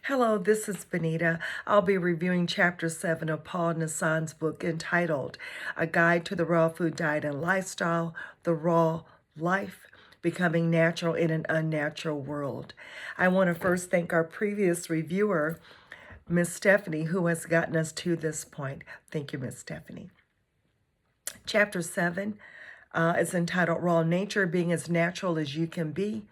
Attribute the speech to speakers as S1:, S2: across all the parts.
S1: Hello, this is Bonita. I'll be reviewing Chapter 7 of Paul Nison's book entitled A Guide to the Raw Food Diet and Lifestyle, The Raw Life, Becoming Natural in an Unnatural World. I want to first thank our previous reviewer, Miss Stephanie, who has gotten us to this point. Thank you, Miss Stephanie. Chapter 7 is entitled Raw Nature, Being as Natural as You Can Be,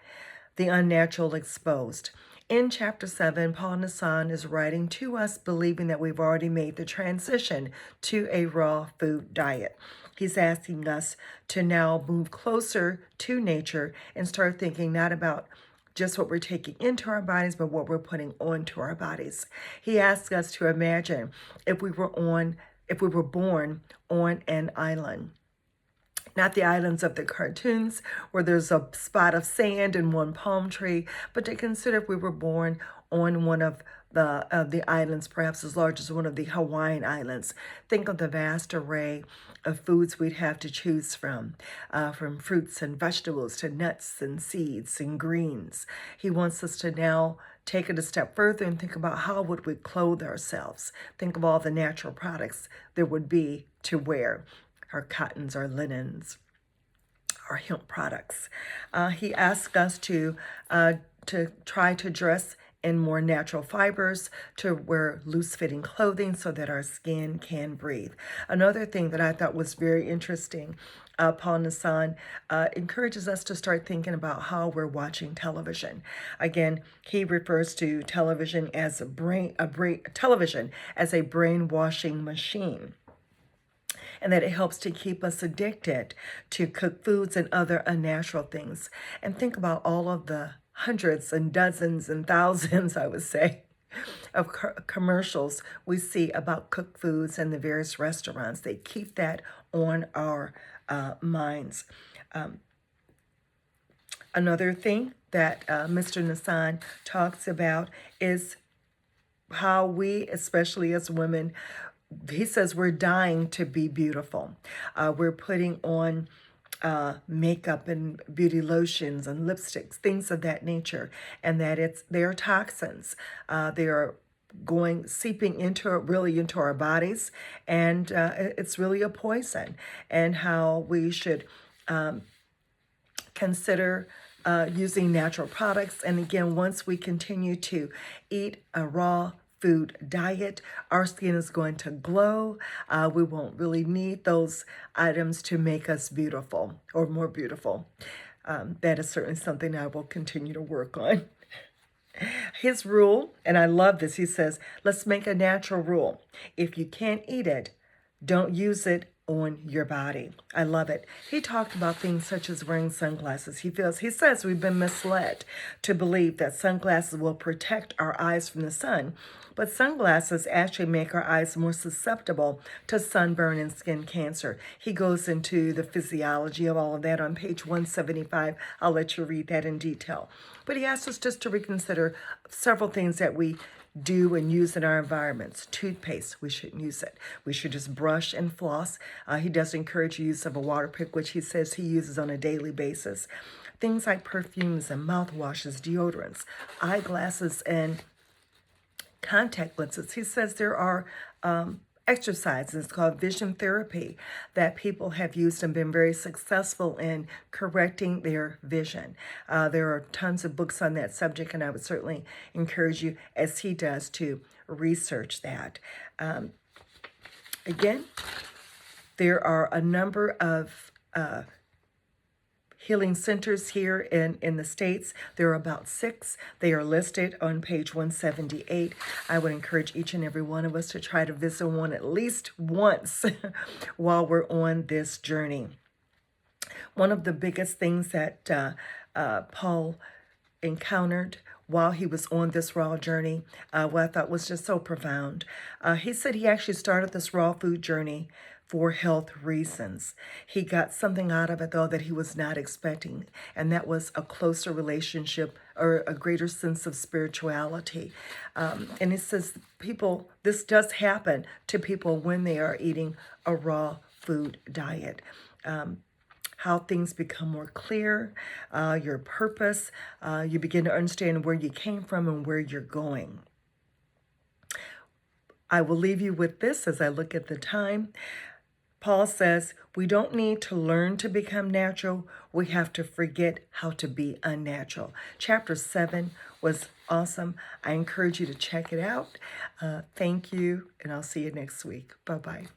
S1: The Unnatural Exposed. In Chapter 7, Paul Nison is writing to us believing that we've already made the transition to a raw food diet. He's asking us to now move closer to nature and start thinking not about just what we're taking into our bodies, but what we're putting onto our bodies. He asks us to imagine if we were born on an island. Not the islands of the cartoons where there's a spot of sand and one palm tree, but to consider if we were born on one of the islands, perhaps as large as one of the Hawaiian Islands. Think of the vast array of foods we'd have to choose from fruits and vegetables to nuts and seeds and greens. He wants us to now take it a step further and think about how would we clothe ourselves. Think of all the natural products there would be to wear. Our cottons, our linens, our hemp products. He asked us to try to dress in more natural fibers, to wear loose-fitting clothing so that our skin can breathe. Another thing that I thought was very interesting, Paul Nison encourages us to start thinking about how we're watching television. Again, he refers to television as a brainwashing machine, and that it helps to keep us addicted to cooked foods and other unnatural things. And think about all of the hundreds and dozens and thousands, I would say, of commercials we see about cooked foods in the various restaurants. They keep that on our minds. Another thing that Mr. Nison talks about is how we, especially as women, he says we're dying to be beautiful. We're putting on makeup and beauty lotions and lipsticks, things of that nature, and that they're toxins. They are seeping into our bodies, and it's really a poison. And how we should consider using natural products. And again, once we continue to eat a raw food diet, our skin is going to glow. We won't really need those items to make us beautiful or more beautiful. That is certainly something I will continue to work on. His rule, and I love this, he says, let's make a natural rule. If you can't eat it, don't use it on your body. I love it. He talked about things such as wearing sunglasses. He says we've been misled to believe that sunglasses will protect our eyes from the sun, but sunglasses actually make our eyes more susceptible to sunburn and skin cancer. He goes into the physiology of all of that on page 175. I'll let you read that in detail. But he asks us just to reconsider several things that we do and use in our environments. Toothpaste, we shouldn't use it. We should just brush and floss. He does encourage use of a water pick, which he says he uses on a daily basis. Things like perfumes and mouthwashes, deodorants, eyeglasses, and contact lenses. He says there are exercises called vision therapy that people have used and been very successful in correcting their vision. There are tons of books on that subject, and I would certainly encourage you, as he does, to research that. Again, there are a number of healing centers here in the States. There are about 6. They are listed on page 178. I would encourage each and every one of us to try to visit one at least once while we're on this journey. One of the biggest things that Paul encountered while he was on this raw journey, what I thought was just so profound. He said he actually started this raw food journey for health reasons. He got something out of it, though, that he was not expecting, and that was a closer relationship or a greater sense of spirituality. And he says this does happen to people when they are eating a raw food diet. How things become more clear, your purpose, you begin to understand where you came from and where you're going. I will leave you with this as I look at the time. Paul says, we don't need to learn to become natural. We have to forget how to be unnatural. Chapter 7 was awesome. I encourage you to check it out. Thank you, and I'll see you next week. Bye-bye.